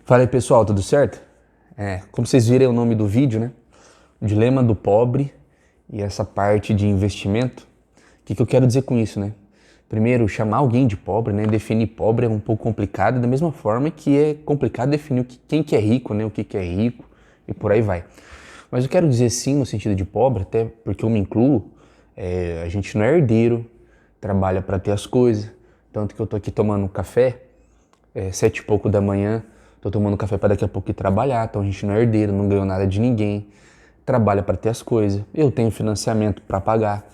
Fala aí pessoal, tudo certo? Como vocês viram o nome do vídeo, né? O dilema do pobre e essa parte de investimento. O que eu quero dizer com isso, né? Primeiro, chamar alguém de pobre, né? Definir pobre é um pouco complicado, da mesma forma que é complicado definir quem que é rico, né? O que é rico e por aí vai. Mas eu quero dizer sim no sentido de pobre, até porque eu me incluo, a gente não é herdeiro, trabalha para ter as coisas. Tanto que eu tô aqui tomando um café, 7 e pouco da manhã, tô tomando café para daqui a pouco ir trabalhar, então a gente não é herdeiro, não ganhou nada de ninguém, trabalha para ter as coisas, eu tenho financiamento para pagar.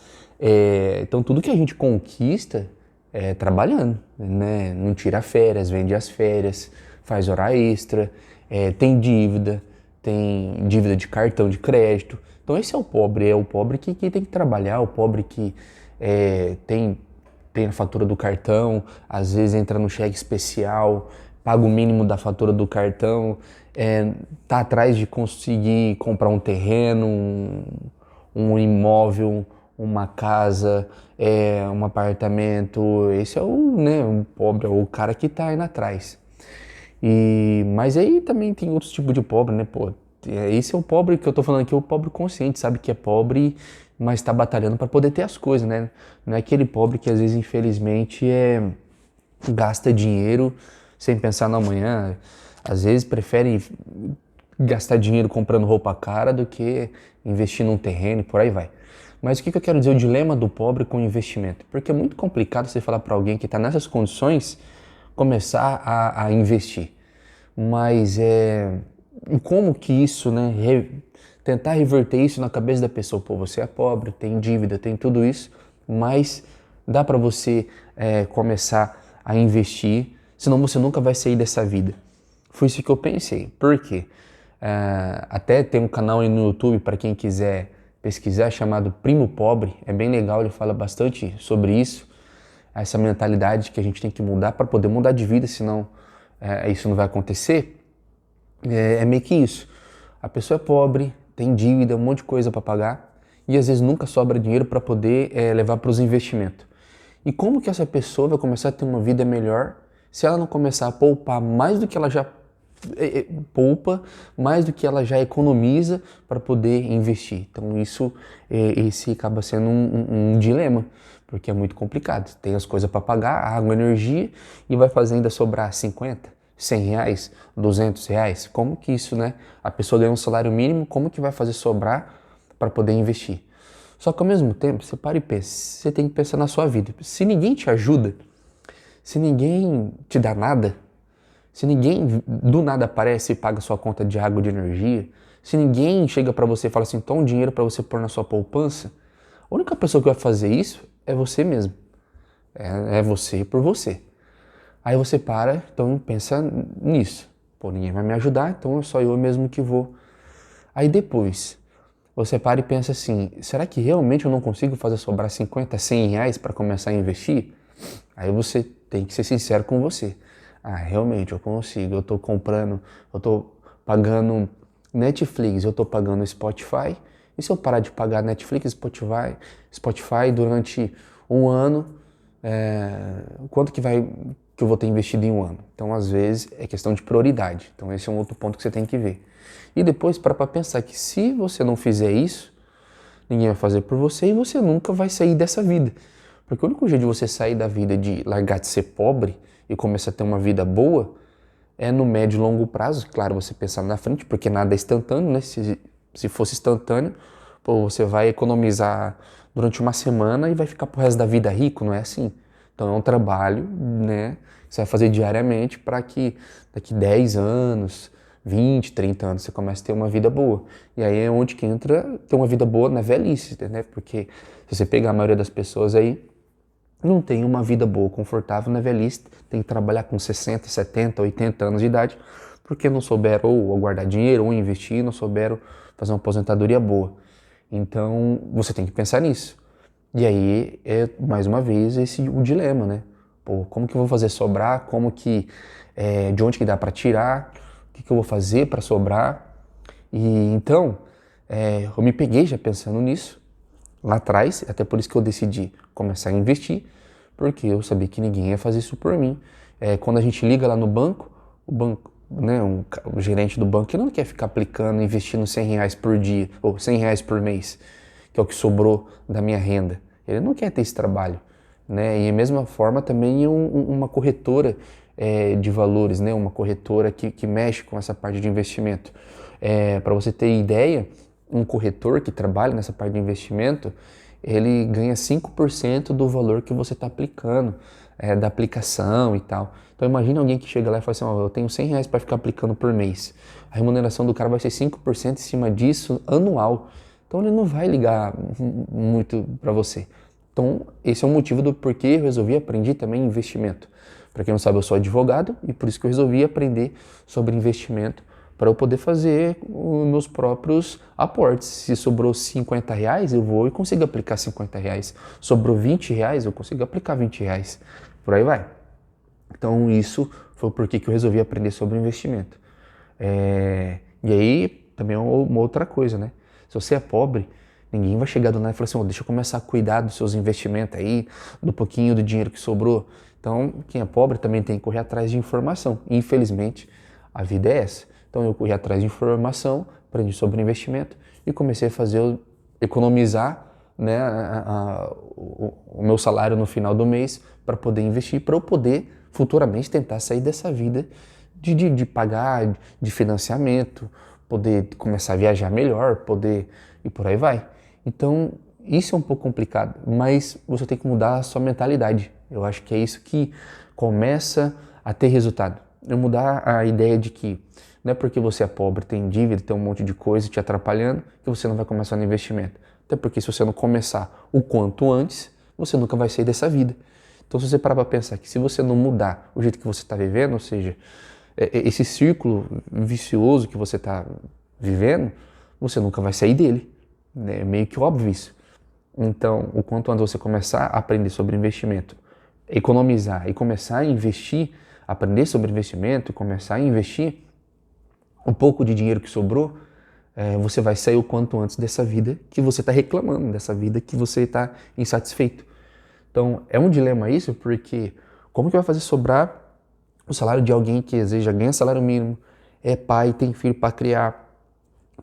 Então tudo que a gente conquista é trabalhando, né? Não tira férias, vende as férias, faz hora extra, tem dívida de cartão de crédito. Então esse é o pobre que tem que trabalhar, o pobre que tem a fatura do cartão, às vezes entra no cheque especial, paga o mínimo da fatura do cartão, tá atrás de conseguir comprar um terreno, um imóvel, uma casa, um apartamento. Esse é o pobre, é o cara que tá indo atrás. Mas aí também tem outros tipos de pobre, né, pô? Esse é o pobre que eu tô falando aqui, é o pobre consciente, sabe que é pobre, mas tá batalhando para poder ter as coisas, né? Não é aquele pobre que às vezes, infelizmente, gasta dinheiro sem pensar no amanhã. Às vezes prefere gastar dinheiro comprando roupa cara do que investir num terreno e por aí vai. Mas o que eu quero dizer, o dilema do pobre com o investimento? Porque é muito complicado você falar para alguém que está nessas condições começar a investir. Mas como que isso, né, tentar reverter isso na cabeça da pessoa. Pô, você é pobre, tem dívida, tem tudo isso, mas dá para você começar a investir, senão você nunca vai sair dessa vida. Foi isso que eu pensei. Por quê? Até tem um canal aí no YouTube para quem quiser pesquisar, chamado Primo Pobre. É bem legal, ele fala bastante sobre isso, essa mentalidade que a gente tem que mudar para poder mudar de vida, senão isso não vai acontecer. É meio que isso. A pessoa é pobre, tem dívida, um monte de coisa para pagar e às vezes nunca sobra dinheiro para poder levar para os investimentos. E como que essa pessoa vai começar a ter uma vida melhor se ela não começar a poupar mais do que ela já poupa, mais do que ela já economiza para poder investir? Então esse acaba sendo um dilema, porque é muito complicado. Tem as coisas para pagar, água, energia, e vai fazer ainda sobrar 50, 100 reais, 200 reais. Como que isso, né? A pessoa ganha um salário mínimo, como que vai fazer sobrar para poder investir? Só que ao mesmo tempo, você para e pensa, você tem que pensar na sua vida. Se ninguém te ajuda, se ninguém te dá nada, se ninguém do nada aparece e paga sua conta de água e de energia, se ninguém chega para você e fala assim, toma um dinheiro para você pôr na sua poupança, a única pessoa que vai fazer isso é você mesmo. É você por você. Aí você para, então pensa nisso. Pô, ninguém vai me ajudar, então é só eu mesmo que vou. Aí depois, você para e pensa assim, será que realmente eu não consigo fazer sobrar 50, 100 reais para começar a investir? Aí você tem que ser sincero com você. Realmente eu consigo, eu tô comprando, eu tô pagando Netflix, eu tô pagando Spotify. E se eu parar de pagar Netflix, Spotify durante um ano, quanto que eu vou ter investido em um ano? Então, às vezes, é questão de prioridade. Então, esse é um outro ponto que você tem que ver. E depois, para pensar que se você não fizer isso, ninguém vai fazer por você e você nunca vai sair dessa vida. Porque o único jeito de você sair da vida, de largar de ser pobre e começar a ter uma vida boa, é no médio e longo prazo. Claro, você pensar na frente, porque nada é instantâneo, né? Se fosse instantâneo, pô, você vai economizar durante uma semana e vai ficar pro resto da vida rico, não é assim. Então é um trabalho, né? Que você vai fazer diariamente para que daqui 10 anos, 20, 30 anos você comece a ter uma vida boa. E aí é onde que entra ter uma vida boa na velhice, né? Porque se você pegar a maioria das pessoas aí, não tem uma vida boa, confortável na velhice, tem que trabalhar com 60, 70, 80 anos de idade, porque não souberam ou guardar dinheiro, ou investir, não souberam fazer uma aposentadoria boa. Então, você tem que pensar nisso. E aí, mais uma vez, o dilema, né? Pô, como que eu vou fazer sobrar? De onde que dá para tirar? O que eu vou fazer para sobrar? E então, eu me peguei já pensando nisso, lá atrás, até por isso que eu decidi começar a investir, porque eu sabia que ninguém ia fazer isso por mim. Quando a gente liga lá no banco, o banco né, o gerente do banco, ele não quer ficar aplicando, investindo R$ 100 por dia, ou R$ 100 por mês, que é o que sobrou da minha renda. Ele não quer ter esse trabalho, né? E a mesma forma também uma corretora de valores, né? Uma corretora que mexe com essa parte de investimento. Para você ter ideia, um corretor que trabalha nessa parte de investimento, ele ganha 5% do valor que você está aplicando, da aplicação e tal. Então imagina alguém que chega lá e fala assim, eu tenho R$ 100 para ficar aplicando por mês. A remuneração do cara vai ser 5% em cima disso anual. Então ele não vai ligar muito para você. Então esse é o motivo do porquê eu resolvi aprender também investimento. Para quem não sabe, eu sou advogado e por isso que eu resolvi aprender sobre investimento para eu poder fazer os meus próprios aportes. Se sobrou R$ 50, eu vou e consigo aplicar R$ 50. Sobrou R$ 20, eu consigo aplicar R$ 20. Por aí vai. Então isso foi o porquê que eu resolvi aprender sobre investimento. E aí também é uma outra coisa, né? Se você é pobre, ninguém vai chegar do nada e falar assim, deixa eu começar a cuidar dos seus investimentos aí, do pouquinho do dinheiro que sobrou. Então, quem é pobre também tem que correr atrás de informação. Infelizmente, a vida é essa. Então, eu corri atrás de informação, aprendi sobre investimento e comecei a economizar, né, o meu salário no final do mês para poder investir, para eu poder futuramente tentar sair dessa vida de pagar, de financiamento, poder começar a viajar melhor, poder e por aí vai. Então, isso é um pouco complicado, mas você tem que mudar a sua mentalidade. Eu acho que é isso que começa a ter resultado. Eu mudar a ideia de que não é porque você é pobre, tem dívida, tem um monte de coisa te atrapalhando, que você não vai começar no investimento. Até porque se você não começar o quanto antes, você nunca vai sair dessa vida. Então, se você parar para pensar que se você não mudar o jeito que você está vivendo, ou seja, esse círculo vicioso que você está vivendo, você nunca vai sair dele. É meio que óbvio isso. Então, o quanto antes você começar a aprender sobre investimento, economizar e começar a investir, aprender sobre investimento, começar a investir um pouco de dinheiro que sobrou, você vai sair o quanto antes dessa vida que você está reclamando, dessa vida que você está insatisfeito. Então, é um dilema isso, porque como que vai fazer sobrar o salário de alguém que às vezes já ganha salário mínimo, é pai, tem filho para criar,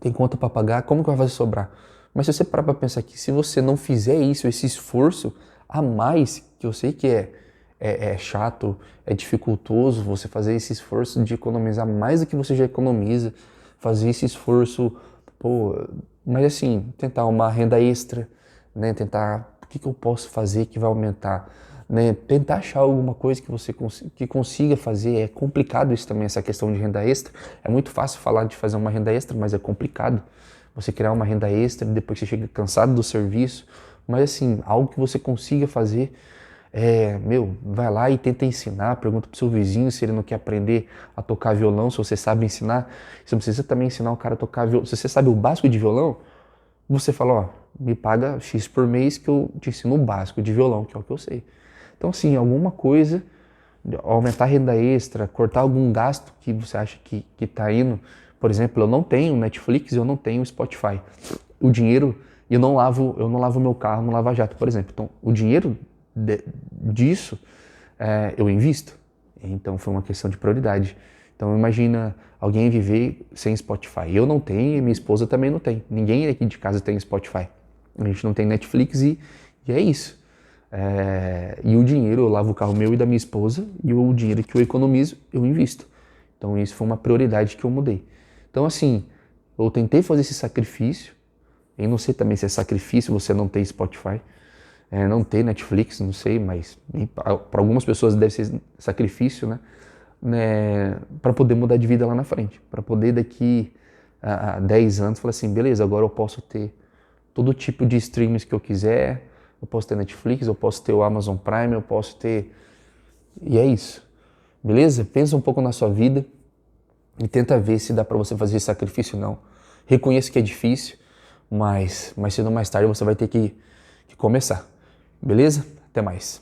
tem conta para pagar, como que vai fazer sobrar? Mas se você parar para pensar que se você não fizer isso, esse esforço a mais, que eu sei que é chato, é dificultoso você fazer esse esforço de economizar mais do que você já economiza, fazer esse esforço, mas assim, tentar uma renda extra, né? Tentar, o que eu posso fazer que vai aumentar? Né? Tentar achar alguma coisa que você consiga fazer. É complicado isso também, essa questão de renda extra. É muito fácil falar de fazer uma renda extra, mas é complicado você criar uma renda extra e depois você chega cansado do serviço. Mas assim, algo que você consiga fazer, vai lá e tenta ensinar, pergunta pro seu vizinho se ele não quer aprender a tocar violão, se você sabe ensinar. Você não precisa também ensinar o cara a tocar violão. Se você sabe o básico de violão, você fala, me paga X por mês que eu te ensino o básico de violão, que é o que eu sei. Então, assim, alguma coisa, aumentar a renda extra, cortar algum gasto que você acha que está indo. Por exemplo, eu não tenho Netflix, eu não tenho Spotify. O dinheiro, eu não lavo meu carro no Lava Jato, por exemplo. Então, o dinheiro disso eu invisto. Então, foi uma questão de prioridade. Então, imagina alguém viver sem Spotify. Eu não tenho e minha esposa também não tem. Ninguém aqui de casa tem Spotify. A gente não tem Netflix e é isso. E o dinheiro, eu lavo o carro meu e da minha esposa, e o dinheiro que eu economizo, eu invisto. Então isso foi uma prioridade que eu mudei. Então assim, eu tentei fazer esse sacrifício, e não sei também se é sacrifício você não ter Spotify, não ter Netflix, não sei, mas para algumas pessoas deve ser sacrifício, né? Para poder mudar de vida lá na frente, para poder daqui a 10 anos falar assim, beleza, agora eu posso ter todo tipo de streams que eu quiser, eu posso ter Netflix, eu posso ter o Amazon Prime, eu posso ter... E é isso, beleza? Pensa um pouco na sua vida e tenta ver se dá para você fazer esse sacrifício ou não. Reconheço que é difícil, mas mais cedo ou mais tarde você vai ter que começar, beleza? Até mais.